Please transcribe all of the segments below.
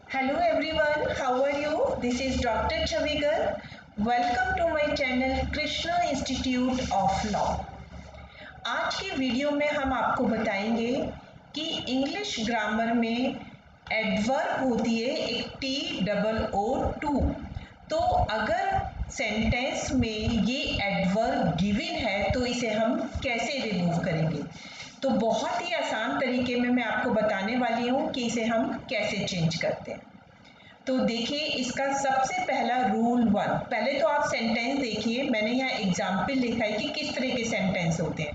Hello everyone, how are you? This is Dr. Chavigar. Welcome to my channel Krishna Institute of Law. आज की video में हम आपको बताएंगे कि इंग्लिश ग्रामर में एडवर्ब होती है एक TOO2। तो अगर सेंटेंस में ये एडवर्ब गिवन है तो इसे हम कैसे रिमूव करेंगे। तो बहुत ही आसान तरीके में मैं आपको बताने वाली हूँ कि इसे हम कैसे चेंज करते हैं। तो देखिए इसका सबसे पहला रूल 1, पहले तो आप सेंटेंस देखिए, मैंने यहाँ एग्जाम्पल लिखा है कि किस तरह के सेंटेंस होते हैं।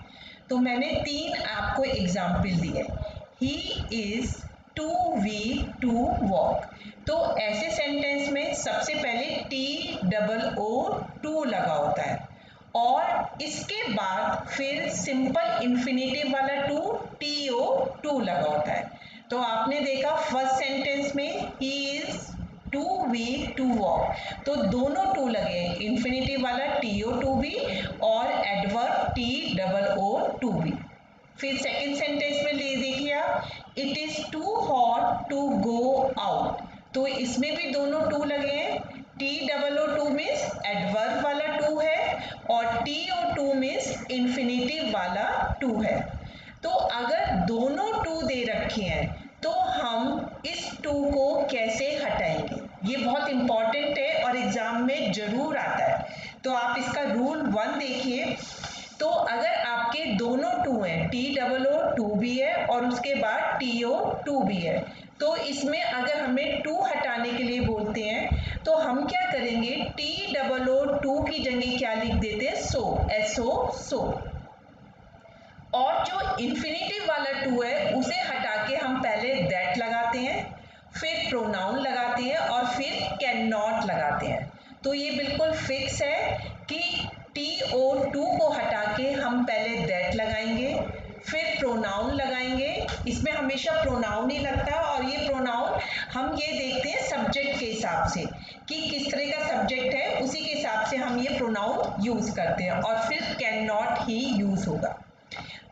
तो मैंने 3 आपको एग्जाम्पल दिए। He is too weak to walk. तो ऐसे सेंटेंस में सबसे पहले TOO2 लगा होता है और इसके बाद फिर सिंपल इन्फिनेटिव वाला TO2 लगा होता है। तो आपने देखा फर्स्ट सेंटेंस में he is too weak to walk, तो दोनों टू लगे हैं, इन्फिनेटिव वाला TO2 भी और एडवर्ब TOO2 भी। फिर सेकंड सेंटेंस में ले देखिए आप, it is too hot to go out. तो इसमें भी दोनों टू लगे हैं, TOO2 मीन्स एडवर्ब वाला टू है और TO2 मीन्स इन्फिनेटिव वाला टू है। तो अगर दोनों टू दे रखे हैं तो हम इस टू को कैसे हटाएंगे, ये बहुत इंपॉर्टेंट है और एग्जाम में जरूर आता है। तो आप इसका रूल 1 देखिए। तो अगर आपके दोनों टू हैं, TOO2 भी है और उसके बाद TO2 भी है, तो इसमें अगर हमें टू हटाने के लिए बोलते हैं तो हम क्या करेंगे, TOO2 की जगह क्या लिख देते हैं, सो। और जो इन्फिनेटिव वाला टू है उसे हटा के हम पहले दैट लगाते हैं, फिर प्रोनाउन लगाते हैं और फिर कैन नॉट लगाते हैं। तो ये बिल्कुल फिक्स है कि TO2 को हटा के हम पहले दैट लगाएंगे, फिर प्रोनाउन लगाएंगे। इसमें हमेशा प्रोनाउन ही लगता है और ये प्रोनाउन हम ये देखते हैं सब्जेक्ट के हिसाब से कि किस तरह का सब्जेक्ट है, उसी के हिसाब से हम ये प्रोनाउन यूज करते हैं और फिर कैन नॉट ही यूज होगा।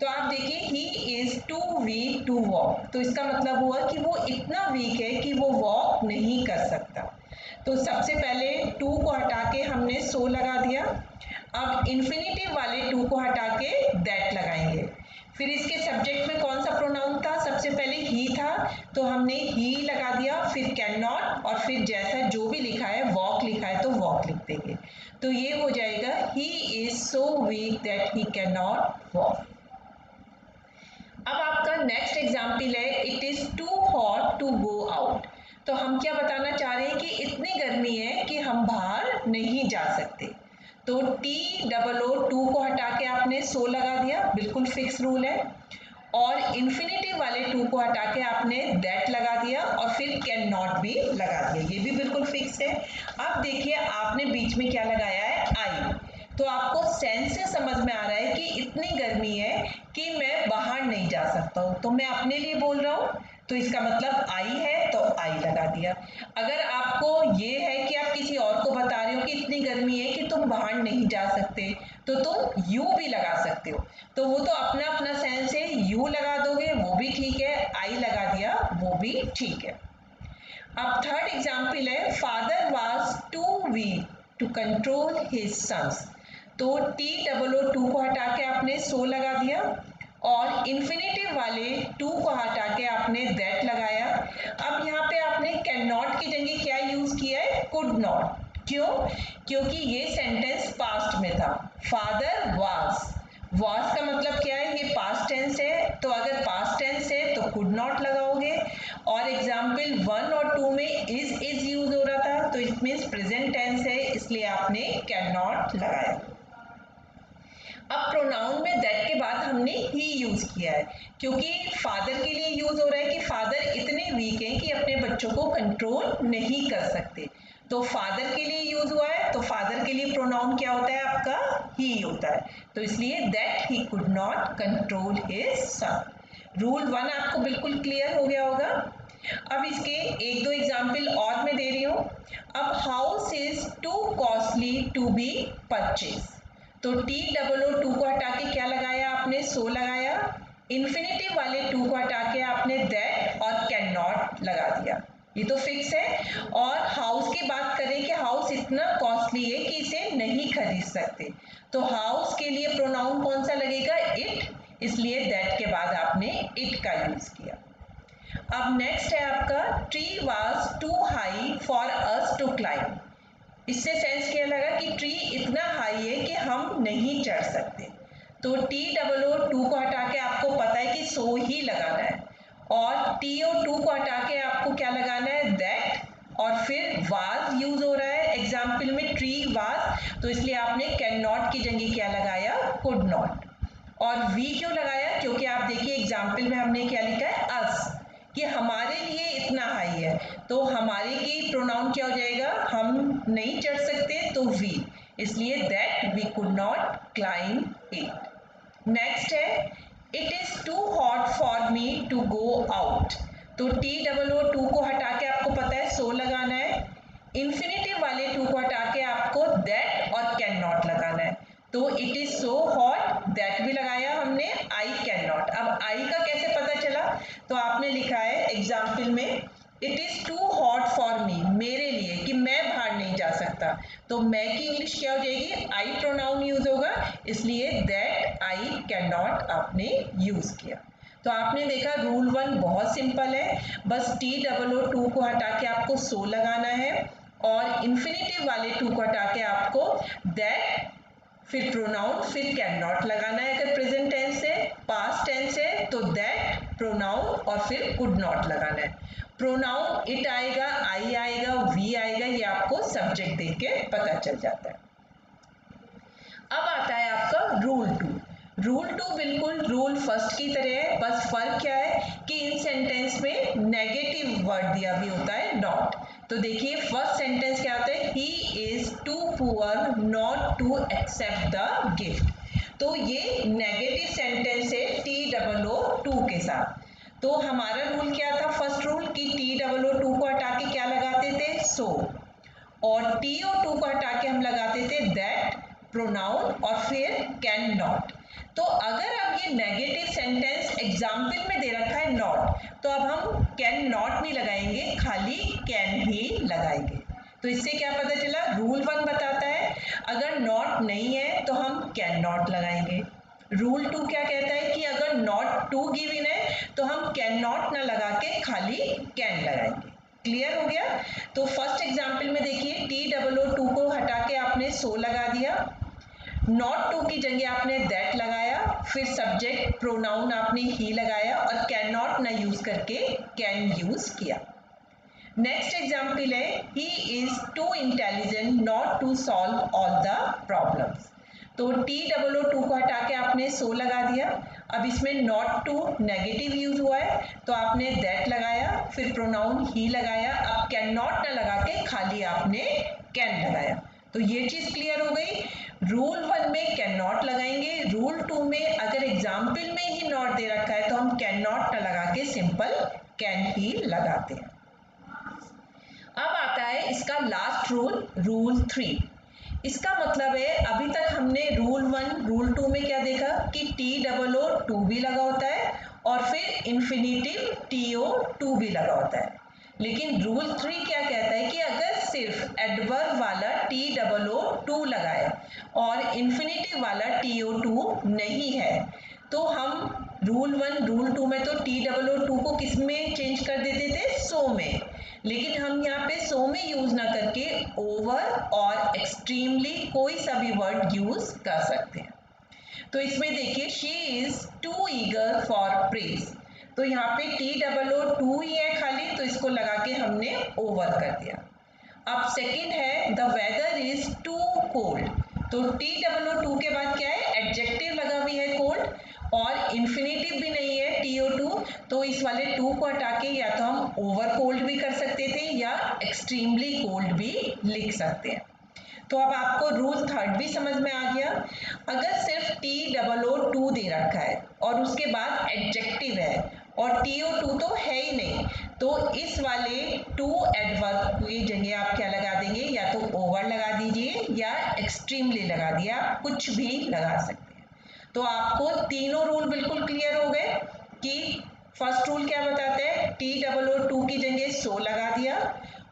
तो आप देखिए he is too weak to walk, तो इसका मतलब हुआ कि वो इतना वीक है कि वो वॉक नहीं कर सकता। तो सबसे पहले टू को हटा के हमने सो लगा दिया। अब इन्फिनेटिव वाले टू को हटा के दैट लगाएंगे। फिर इसके सब्जेक्ट में कौन सा प्रोनाउन था, सबसे पहले ही था, तो हमने ही लगा दिया, फिर कैन नॉट और फिर जैसा जो भी लिखा है वॉक लिखा है तो वॉक लिख देंगे। तो ये हो जाएगा he is so weak that he can not walk. अब आपका नेक्स्ट एग्जाम्पल है it is too hot to go out. तो हम क्या बताना चाह रहे हैं कि इतनी गर्मी है कि हम बाहर नहीं जा सकते। तो TOO2 को हटा के आपने सो लगा दिया, बिल्कुल फिक्स रूल है, और इन्फिनेटिव वाले टू को हटा के आपने दैट लगा दिया और फिर कैन नॉट भी लगा दिया, ये भी बिल्कुल फिक्स है। अब देखिए आपने बीच में क्या लगाया है, आई। तो आपको सेंस से समझ में आ रहा है कि इतनी गर्मी है कि मैं बाहर नहीं जा सकता हूँ, तो मैं अपने लिए बोल रहा हूँ, तो इसका मतलब आई है तो आई लगा दिया। अगर आपको ये है कि आप किसी और को बता रहे हो कि इतनी गर्मी है कि तुम बाहर नहीं जा सकते, तो तुम यू भी लगा सकते हो। तो वो तो अपना अपना सेंस है, यू लगा दोगे वो भी ठीक है, आई लगा दिया वो भी ठीक है। अब थर्ड एग्जाम्पल है father was too weak to control his sons. तो TOO2 को हटा के आपने सो लगा दिया और इन्फिनेटिव वाले टू को हटा के आपने दैट लगाया। अब यहाँ पे आपने कैन नॉट की जगह क्या यूज किया है, कुड नॉट। क्यों, क्योंकि ये सेंटेंस पास्ट में था, फादर वाज का मतलब क्या है, ये पास्ट टेंस है, तो अगर पास्ट टेंस है तो कुड नॉट लगाओगे। और एग्जाम्पल 1 और 2 में इज यूज हो रहा था, तो इट मीन्स प्रेजेंट टेंस है, इसलिए आपने कैन नॉट लगाया। अब प्रोनाउन में दैट के बाद हमने ही यूज किया है, क्योंकि फादर के लिए यूज हो रहा है कि फादर इतने वीक हैं कि अपने बच्चों को कंट्रोल नहीं कर सकते। तो फादर के लिए यूज हुआ है, तो फादर के लिए प्रोनाउन क्या होता है आपका, ही होता है, तो इसलिए that he could not control his son. Rule 1 आपको बिल्कुल क्लियर हो गया होगा। अब इसके एक दो एग्जाम्पल और मैं दे रही हूँ। अब house is too costly to be purchase. तो TOO2 को हटा के क्या लगाया आपने, सो लगाया, इन्फिनेटिव वाले टू को हटा के आपने दैट और कैन नॉट लगा दिया। ये तो फिक्स है। और हाउस की बात करें कि हाउस इतना कॉस्टली है कि इसे नहीं खरीद सकते, तो हाउस के लिए प्रोनाउन कौन सा लगेगा? इट, इसलिए दैट के बाद आपने इट का यूज किया। अब नेक्स्ट है आपका tree was too high for us to climb. इससे सेंस क्या लगा कि ट्री इतना हाई है कि हम नहीं चढ़ सकते। तो TOO को हटा के आपको पता है कि सो ही लगाना है, और TO2 को हटा के आपको क्या लगाना है? दैट, और फिर वाज यूज हो रहा है एग्जाम्पल में, ट्री वाज, तो इसलिए आपने कैन नॉट की जगह क्या लगाया? Could not. और वी क्यों लगाया? क्योंकि आप देखिए एग्जाम्पल में हमने क्या लिखा है? अस, कि हमारे लिए इतना हाई है, तो हमारे की प्रोनाउन क्या हो जाएगा? हम नहीं चढ़ सकते, तो वी, इसलिए that we could not climb it. Next है it is too hot for me to go out. तो TOO को हटा के आपको पता है सो लगाना है, इंफिनिटिव वाले टू को हटा के आपको दैट और कैन नॉट लगाना है। तो it is so hot, that भी लगाया हमने, आई कैन नॉट। अब आई का कैसे पता चला? तो आपने लिखा है एग्जाम्पल में it is too hot for me, मेरे लिए, कि मैं बाहर नहीं जा सकता, तो मैं की इंग्लिश क्या हो जाएगी? आई प्रोनाउन यूज होगा, इसलिए दैट आई कैन नॉट आपने यूज किया। तो आपने देखा रूल 1 बहुत सिंपल है, बस TOO को हटा के आपको सो लगाना है, और इंफिनिटिव वाले टू को हटा के आपको दैट, फिर प्रोनाउन, फिर कैन नॉट लगाना है। अगर प्रेजेंट टेंस है, पास्ट टेंस है तो दैट प्रोनाउन और फिर कुड नॉट लगाना है। प्रोनाउन इट आएगा, आई आएगा, वी आएगा, ये आपको सब्जेक्ट देख के पता चल जाता है। अब आता है आपका रूल 2। रूल 2 बिल्कुल रूल फर्स्ट की तरह है, बस फर्क क्या है कि इन सेंटेंस में नेगेटिव वर्ड दिया भी होता है, नॉट। तो देखिए फर्स्ट सेंटेंस क्या होता है? He is too poor not to accept the gift. तो ये नेगेटिव सेंटेंस है TOO के साथ। तो हमारा रूल क्या था? फर्स्ट रूल कि TOO को हटा के क्या लगाते थे? सो, और TO2 को हटा के हम लगाते थे दैट प्रोनाउन और फिर कैन नॉट। तो अगर अब ये नेगेटिव सेंटेंस एग्जाम्पल में दे रखा है नॉट, तो अब हम कैन नॉट नहीं लगाएंगे, खाली कैन ही लगाएंगे। तो इससे क्या पता चला? रूल 1 बताता है अगर नॉट नहीं है तो हम कैन नॉट लगाएंगे। रूल 2 क्या कहता है कि अगर नॉट टू गिवन है तो हम कैन नॉट ना लगा के खाली कैन लगाएंगे। क्लियर हो गया? तो फर्स्ट एग्जाम्पल में देखिए TOO को हटा के आपने सो लगा दिया, नॉट टू की जगह आपने दैट लगाया, फिर सब्जेक्ट प्रोनाउन आपने ही लगाया, और कैन नॉट ना यूज करके कैन यूज किया। नेक्स्ट एग्जाम्पल है he is too intelligent not to solve all the problems. तो TOO को हटा के आपने सो लगा दिया, अब इसमें नॉट टू नेगेटिव यूज हुआ है तो आपने दैट लगाया, फिर प्रोनाउन ही लगाया, अब कैन नॉट ना लगा के खाली आपने कैन लगाया। तो ये चीज क्लियर हो गई। रूल 1 में कैन नॉट लगाएंगे, रूल 2 में अगर एग्जाम्पल में ही नॉट दे रखा है तो हम कैन नॉट ना लगा के सिंपल कैन ही लगाते हैं। अब आता है इसका लास्ट रूल, रूल 3। इसका मतलब है अभी तक हमने रूल 1 रूल 2 में क्या देखा कि TOO भी लगा होता है और फिर इंफिनिटिव TO2 भी लगा होता है। लेकिन रूल 3 क्या कहता है कि अगर सिर्फ एडवर्ब वाला TOO लगाए और इंफिनिटिव वाला TO2 नहीं है तो हम रूल 1 रूल 2 में तो TOO को किस में चेंज कर देते थे? सो में। लेकिन हम यहाँ पे सो में यूज ना करके ओवर और एक्सट्रीमली कोई सा भी वर्ड यूज कर सकते हैं। तो इसमें देखिए she is too eager for praise, तो यहाँ पे TOO ही है खाली, तो इसको लगा के हमने ओवर कर दिया। अब सेकंड है the weather is too cold, तो TOO के बाद क्या है? एडजेक्टिव लगा हुआ है कोल्ड, और इंफिनिटिव भी नहीं है TO2, तो इस वाले टू को हटा के या तो हम ओवर कोल्ड भी कर सकते थे या एक्सट्रीमली कोल्ड भी लिख सकते हैं। तो अब आपको रूल 3 भी समझ में आ गया। अगर सिर्फ TOO दे रखा है और उसके बाद एडजेक्टिव है और TO2 तो है ही नहीं, तो इस वाले टू एडवर्ब की जगह आप क्या लगा देंगे? या तो ओवर लगा दीजिए या एक्सट्रीमली लगा दिया, आप कुछ भी लगा सकते हैं। तो आपको तीनों रूल बिल्कुल क्लियर हो गए कि फर्स्ट रूल क्या बताता है, TOO की जगह सो लगा दिया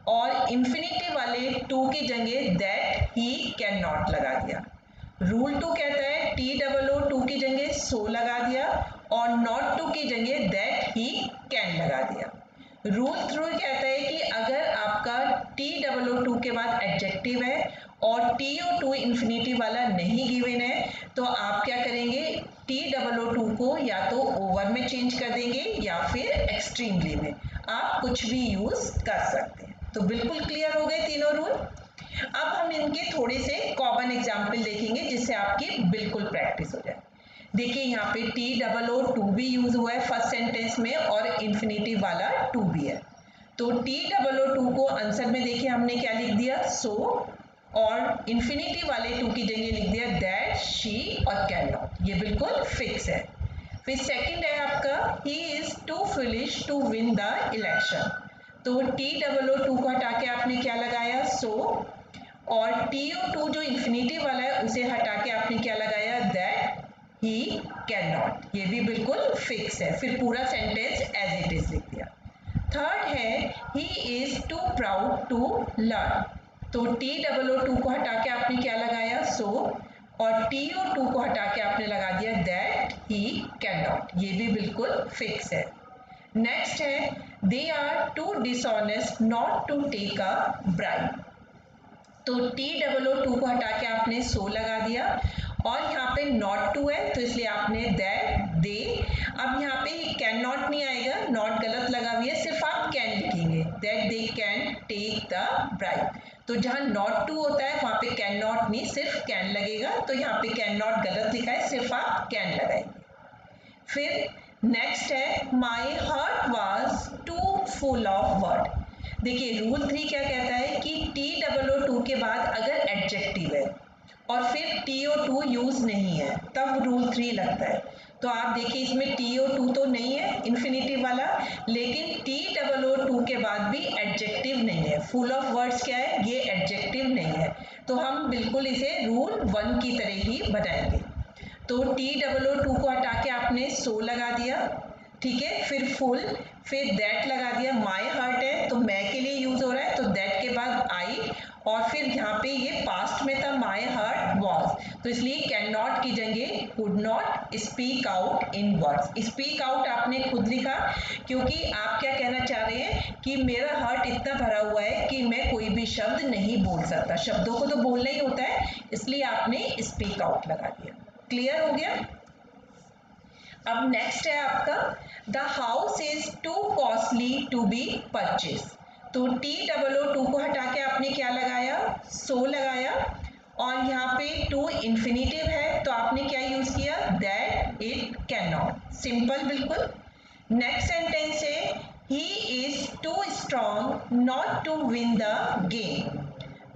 और इंफिनिटी वाले टू की जगह दैट ही कैन नॉट लगा दिया। रूल 2 कहता है TOO की जगह सो लगा दिया और नॉट टू की जगह दैट ही कैन लगा दिया। रूल 3 कहता है कि अगर आपका TOO के बाद एडजेक्टिव है और TO2 इंफिनिटी वाला नहीं गिवन है तो आप क्या करेंगे, TOO को या तो ओवर में चेंज कर देंगे या फिर एक्सट्रीमली में, आप कुछ भी यूज कर सकते हैं। तो बिल्कुल क्लियर हो गए तीनों रूल। अब हम इनके थोड़े से कॉमन एग्जाम्पल देखेंगे जिससे आपकी बिल्कुल प्रैक्टिस हो जाए। देखिए यहाँ पे TOO भी यूज हुआ है फर्स्ट सेंटेंस में और इंफिनिटी वाला टू भी है। तो TOO को आंसर में देखिए हमने क्या लिख दिया, सो, और इंफिनिटी वाले टू की जगह लिख दिया दैट, शी और कैन नॉट, ये बिल्कुल फिक्स है। फिर सेकंड है आपका he is too foolish to win the election. तो TOO को हटा के आपने क्या लगाया, सो, और TO2 जो इंफिनिटी वाला है उसे हटा के आपने क्या लगाया, दैट ही कैन नॉट, ये भी बिल्कुल फिक्स है। फिर पूरा सेंटेंस एज इट इज लिख दिया। थर्ड है he is too proud to learn. तो TOO को हटा के आपने क्या लगाया, सो, और TO2 को हटा के आपने लगा दिया दैट ही कैन नॉट, ये भी बिल्कुल फिक्स है। नेक्स्ट है they are too dishonest not to take a bribe. तो TOO को हटा के आपने सो लगा दिया और यहाँ पे नॉट टू है तो इसलिए आपने दैट, दे। अब यहाँ पे कैन नॉट नहीं आएगा, नॉट गलत लगा हुआ है, सिर्फ आप कैन लिखेंगे, that they can take the bribe. तो जहाँ नॉट टू होता है वहाँ पे कैन नॉट नहीं, सिर्फ कैन लगेगा, तो यहाँ पे कैन नॉट गलत लिखा है, सिर्फ आप कैन लगाएंगे। फिर नेक्स्ट है my heart was too full of word. देखिए रूल 3 क्या कहता है कि TOO के बाद अगर एडजेक्टिव है और फिर TO2 यूज नहीं है तब रूल 3 लगता है। तो आप देखिए इसमें TO2 तो नहीं है इंफिनिटी वाला, लेकिन TOO के बाद भी एडजेक्टिव नहीं है, फुल ऑफ वर्ड्स क्या है, ये एडजेक्टिव नहीं है, तो हम बिल्कुल इसे रूल 1 की तरह ही बनाएंगे। तो TOO को हटा के आपने सो लगा दिया, ठीक है, फिर फुल, फिर दैट लगा दिया, माई हार्ट है तो मैं के लिए यूज हो रहा है तो दैट के बाद आई, और फिर यहाँ पे ये पास्ट में था माई हार्ट वॉज, तो इसलिए कैन नॉट की जगह could not speak out in words. Speak out आपने खुद लिखा क्योंकि आप क्या कहना चाह रहे हैं कि मेरा हार्ट इतना भरा हुआ है कि मैं कोई भी शब्द नहीं बोल सकता, शब्दों को तो बोलना ही होता है, इसलिए आपने स्पीक आउट लगा दिया। क्लियर हो गया। अब नेक्स्ट है आपका the house is too costly to be purchase. तो TOO को हटा के आपने क्या लगाया, सो लगाया, और यहाँ पे टू इंफिनिटिव है तो आपने क्या यूज किया, that it can not, simple बिल्कुल। नेक्स्ट सेंटेंस है he is too strong not to win the game.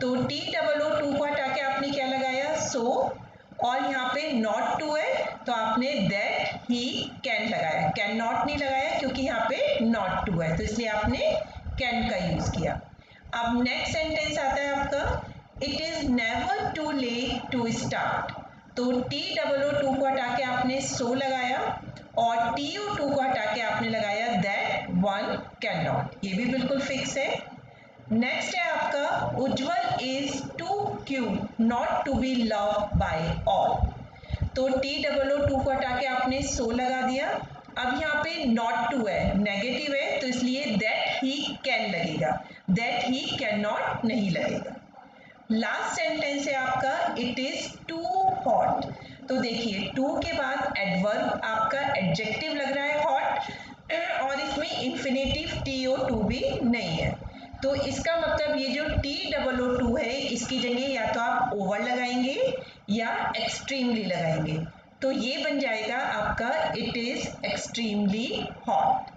तो TOO को हटा के आपने क्या लगाया, सो, और यहाँ पे नॉट टू है तो आपने दैट ही कैन लगाया, कैन नॉट नहीं लगाया क्योंकि यहाँ पे नॉट टू है तो इसलिए आपने कैन का यूज किया। अब नेक्स्ट सेंटेंस आता है आपका it is never too late to start. तो TOO को हटा के आपने सो लगाया और TO2 को हटा के आपने लगाया दैट वन कैन नॉट, ये भी बिल्कुल फिक्स है। नेक्स्ट है आपका Ujjwal is too cute not to be love by all. तो TOO को हटा के आपने सो लगा दिया, अब यहाँ पे नॉट टू है, नेगेटिव है, तो इसलिए दैट ही कैन लगेगा, दैट ही कैन नॉट नहीं लगेगा। लास्ट सेंटेंस है आपका इट इज टू हॉट। तो देखिए टू के बाद एडवर्ब आपका एडजेक्टिव लग रहा है हॉट, और इसमें इंफिनिटिव TO2 भी नहीं है, तो इसका मतलब ये जो TOO है इसकी जगह या तो आप ओवर लगाएंगे या एक्सट्रीमली लगाएंगे, तो ये बन जाएगा आपका इट इज एक्सट्रीमली हॉट।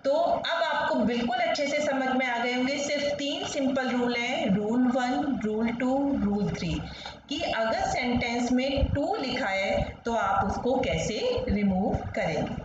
तो अब आपको बिल्कुल अच्छे से समझ में आ गए होंगे, सिर्फ 3 सिंपल रूल हैं, रूल 1, रूल 2, रूल 3, कि अगर सेंटेंस में टू लिखा है तो आप उसको कैसे रिमूव करेंगे।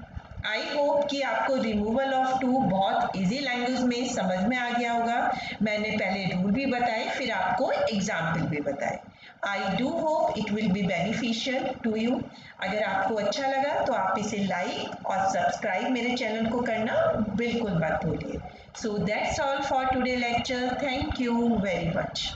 आई होप कि आपको रिमूवल ऑफ टू बहुत इजी लैंग्वेज में समझ में आ गया होगा। मैंने पहले रूल भी बताए फिर आपको एग्जाम्पल भी बताए। I do hope it will be beneficial to you. अगर आपको अच्छा लगा तो आप इसे लाइक और सब्सक्राइब मेरे चैनल को करना बिल्कुल मत भूलिए। So that's all for today lecture. Thank you very much.